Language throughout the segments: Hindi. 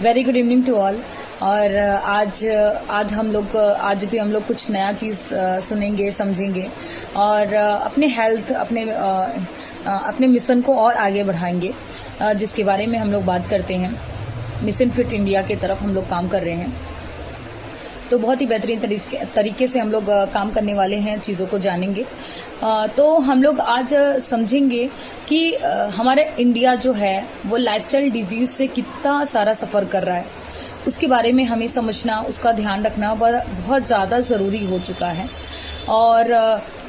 Very good evening to all. और आज भी हम लोग कुछ नया चीज़ सुनेंगे, समझेंगे और अपने हेल्थ, अपने मिशन को और आगे बढ़ाएंगे, जिसके बारे में हम लोग बात करते हैं। मिशन फिट इंडिया के तरफ हम लोग काम कर रहे हैं, तो बहुत ही बेहतरीन तरीके से हम लोग काम करने वाले हैं, चीज़ों को जानेंगे। तो हम लोग आज समझेंगे कि हमारा इंडिया जो है वो लाइफस्टाइल डिजीज से कितना सारा सफ़र कर रहा है, उसके बारे में हमें समझना, उसका ध्यान रखना बहुत ज़्यादा ज़रूरी हो चुका है। और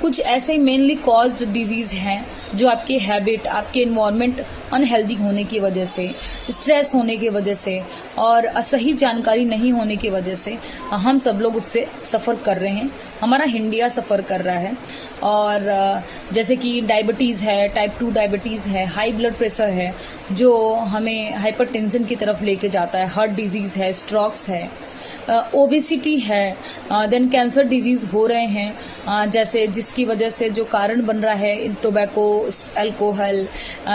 कुछ ऐसे मेनली कॉज्ड डिजीज़ हैं जो आपके हैबिट, आपके इन्वायरमेंट अनहेल्दी होने की वजह से, स्ट्रेस होने की वजह से और सही जानकारी नहीं होने की वजह से हम सब लोग उससे सफ़र कर रहे हैं। हमारा इंडिया सफ़र कर रहा है। और जैसे कि डायबिटीज़ है, टाइप 2 डायबिटीज़ है, हाई ब्लड प्रेशर है जो हमें हाइपरटेंशन की तरफ लेके जाता है, हार्ट डिजीज़ है, स्ट्रोक्स है, ओबेसिटी है, देन कैंसर डिजीज हो रहे हैं, जैसे जिसकी वजह से जो कारण बन रहा है टोबैको, अल्कोहल,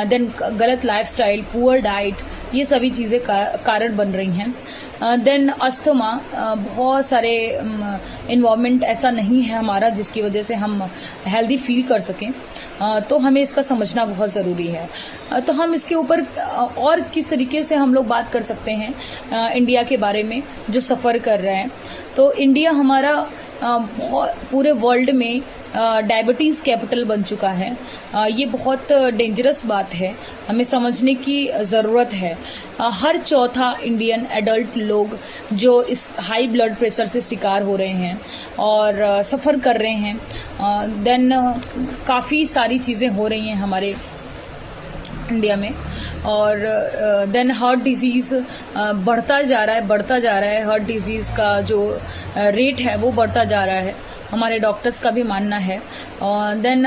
देन गलत लाइफस्टाइल, पुअर डाइट, ये सभी चीज़ें कारण बन रही हैं। देन अस्थमा, बहुत सारे इन्वायरमेंट ऐसा नहीं है हमारा जिसकी वजह से हम हेल्दी फील कर सकें, तो हमें इसका समझना बहुत ज़रूरी है। तो हम इसके ऊपर और किस तरीके से हम लोग बात कर सकते हैं इंडिया के बारे में जो सफ़र कर रहे हैं। तो इंडिया हमारा पूरे वर्ल्ड में डायबिटीज़ कैपिटल बन चुका है। ये बहुत डेंजरस बात है, हमें समझने की ज़रूरत है। हर चौथा इंडियन एडल्ट लोग जो इस हाई ब्लड प्रेशर से शिकार हो रहे हैं और सफ़र कर रहे हैं। देन काफ़ी सारी चीज़ें हो रही हैं हमारे इंडिया में। और देन हार्ट डिजीज़ बढ़ता जा रहा है। हार्ट डिजीज़ का जो रेट है वो बढ़ता जा रहा है, हमारे डॉक्टर्स का भी मानना है। और देन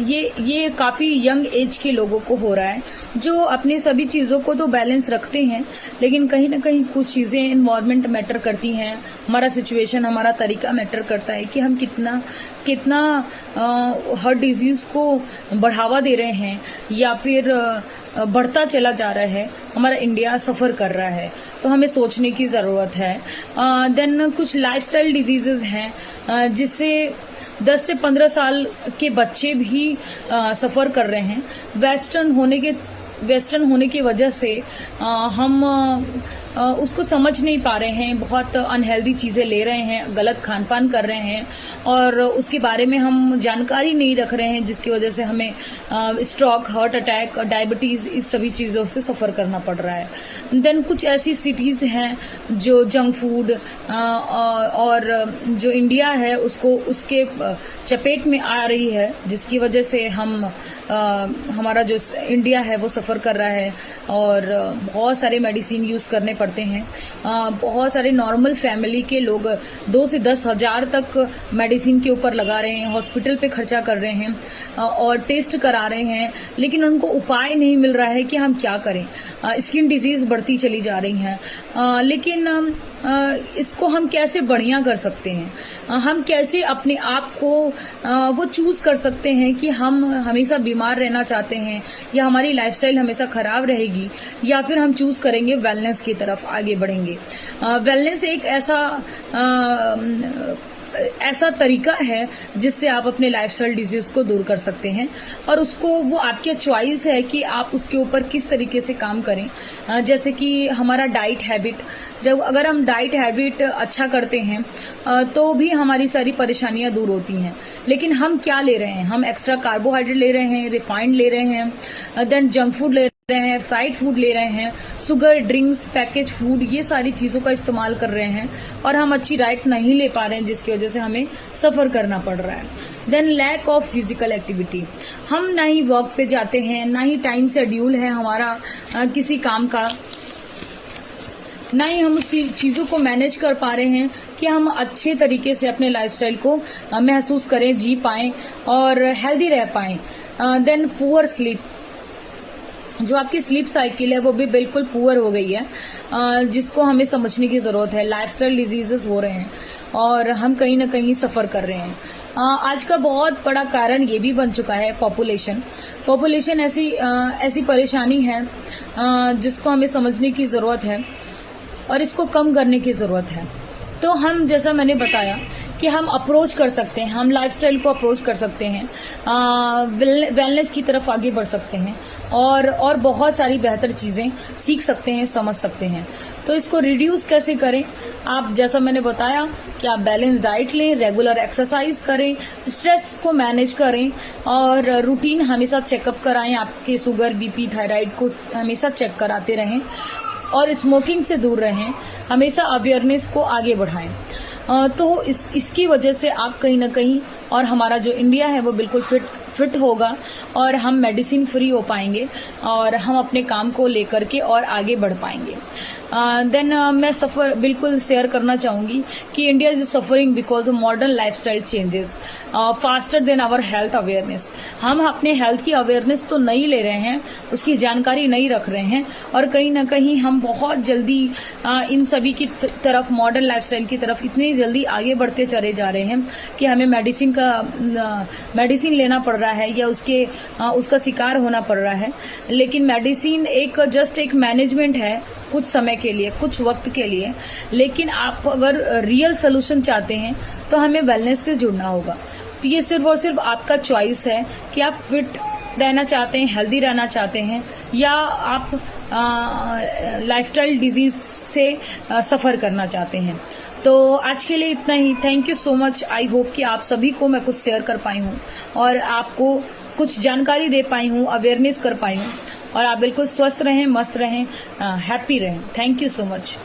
ये काफ़ी यंग एज के लोगों को हो रहा है जो अपनी सभी चीज़ों को तो बैलेंस रखते हैं, लेकिन कहीं ना कहीं कुछ चीज़ें इन्वायरमेंट मैटर करती हैं, हमारा सिचुएशन, हमारा तरीका मैटर करता है कि हम कितना हार्ट डिजीज़ को बढ़ावा दे रहे हैं या फिर बढ़ता चला जा रहा है, हमारा इंडिया सफ़र कर रहा है। तो हमें सोचने की ज़रूरत है। देन कुछ लाइफस्टाइल डिजीज़ेज हैं जिससे 10 से 15 साल के बच्चे भी सफ़र कर रहे हैं। वेस्टर्न होने की वजह से हम उसको समझ नहीं पा रहे हैं, बहुत अनहेल्दी चीज़ें ले रहे हैं, गलत खान पान कर रहे हैं और उसके बारे में हम जानकारी नहीं रख रहे हैं, जिसकी वजह से हमें स्ट्रोक, हार्ट अटैक, डायबिटीज़, इस सभी चीज़ों से सफ़र करना पड़ रहा है। देन कुछ ऐसी सिटीज़ हैं जो जंक फूड और जो इंडिया है उसके चपेट में आ रही है, जिसकी वजह से हमारा जो इंडिया है वो सफ़र कर रहा है और बहुत सारे मेडिसिन यूज़ करने पड़ते हैं। बहुत सारे नॉर्मल फैमिली के लोग 2 से 10 हज़ार तक मेडिसिन के ऊपर लगा रहे हैं, हॉस्पिटल पे खर्चा कर रहे हैं और टेस्ट करा रहे हैं, लेकिन उनको उपाय नहीं मिल रहा है कि हम क्या करें। स्किन डिजीज़ बढ़ती चली जा रही हैं, लेकिन इसको हम कैसे बढ़िया कर सकते हैं, हम कैसे अपने आप को वो चूज़ कर सकते हैं कि हम हमेशा बीमार रहना चाहते हैं या हमारी लाइफस्टाइल हमेशा ख़राब रहेगी, या फिर हम चूज़ करेंगे वेलनेस की तरफ आगे बढ़ेंगे। वेलनेस एक ऐसा तरीका है जिससे आप अपने लाइफस्टाइल डिजीज को दूर कर सकते हैं और वो आपकी चॉइस है कि आप उसके ऊपर किस तरीके से काम करें। जैसे कि हमारा डाइट हैबिट, अगर हम डाइट हैबिट अच्छा करते हैं तो भी हमारी सारी परेशानियां दूर होती हैं। लेकिन हम क्या ले रहे हैं, हम एक्स्ट्रा कार्बोहाइड्रेट ले रहे हैं, रिफाइंड ले रहे हैं, देन जंक फूड ले रहे हैं, फ्राइड फूड ले रहे हैं, शुगर ड्रिंक्स, पैकेज फूड, ये सारी चीज़ों का इस्तेमाल कर रहे हैं और हम अच्छी डाइट नहीं ले पा रहे हैं, जिसकी वजह से हमें सफ़र करना पड़ रहा है। Then lack of physical activity, हम ना ही वॉक पे जाते हैं, ना ही टाइम शेड्यूल है हमारा किसी काम का, ना ही हम उसकी चीज़ों को मैनेज कर पा रहे हैं कि हम अच्छे तरीके से अपने लाइफस्टाइल को महसूस करें, जी पाएं और हेल्दी रह पाएं। देन पुअर स्लीप, जो आपकी स्लीप साइकिल है वो भी बिल्कुल पुअर हो गई है, जिसको हमें समझने की ज़रूरत है। लाइफस्टाइल डिजीजेस हो रहे हैं और हम कहीं ना कहीं सफ़र कर रहे हैं। आज का बहुत बड़ा कारण ये भी बन चुका है पॉपुलेशन ऐसी परेशानी है जिसको हमें समझने की ज़रूरत है। और इसको कम करने की ज़रूरत है। तो हम, जैसा मैंने बताया कि हम अप्रोच कर सकते हैं, हम लाइफस्टाइल को अप्रोच कर सकते हैं, वेलनेस की तरफ आगे बढ़ सकते हैं और बहुत सारी बेहतर चीज़ें सीख सकते हैं, समझ सकते हैं। तो इसको रिड्यूस कैसे करें? आप, जैसा मैंने बताया कि आप बैलेंस डाइट लें, रेगुलर एक्सरसाइज करें, स्ट्रेस को मैनेज करें और रूटीन हमेशा चेकअप कराएं। आपके शुगर, बीपी, थायराइड को हमेशा चेक कराते रहें और स्मोकिंग से दूर रहें। हमेशा अवेयरनेस को आगे बढ़ाएं। तो इसकी वजह से आप कहीं ना कहीं, और हमारा जो इंडिया है वो बिल्कुल फिट होगा और हम मेडिसिन फ्री हो पाएंगे और हम अपने काम को लेकर के और आगे बढ़ पाएंगे। देन मैं बिल्कुल शेयर करना चाहूंगी कि India is suffering because of modern lifestyle changes faster than our health awareness. हम अपने हेल्थ की अवेयरनेस तो नहीं ले रहे हैं, उसकी जानकारी नहीं रख रहे हैं और कहीं ना कहीं हम बहुत जल्दी इन सभी की तरफ, मॉडर्न लाइफस्टाइल की तरफ इतनी जल्दी आगे बढ़ते चले जा रहे हैं कि हमें मेडिसिन लेना पड़ रहा है या उसका शिकार होना पड़ रहा है। लेकिन मेडिसिन जस्ट एक मैनेजमेंट है कुछ समय के लिए, कुछ वक्त के लिए। लेकिन आप अगर रियल सोल्यूशन चाहते हैं तो हमें वेलनेस से जुड़ना होगा। तो ये सिर्फ और सिर्फ आपका चॉइस है कि आप फिट रहना चाहते हैं, हेल्दी रहना चाहते हैं या आप लाइफस्टाइल डिजीज से सफर करना चाहते हैं। तो आज के लिए इतना ही। Thank you so much. I hope कि आप सभी को मैं कुछ शेयर कर पाई हूँ और आपको कुछ जानकारी दे पाई हूँ, अवेयरनेस कर पाई हूँ और आप बिल्कुल स्वस्थ रहें, मस्त रहें, हैप्पी रहें। Thank you so much.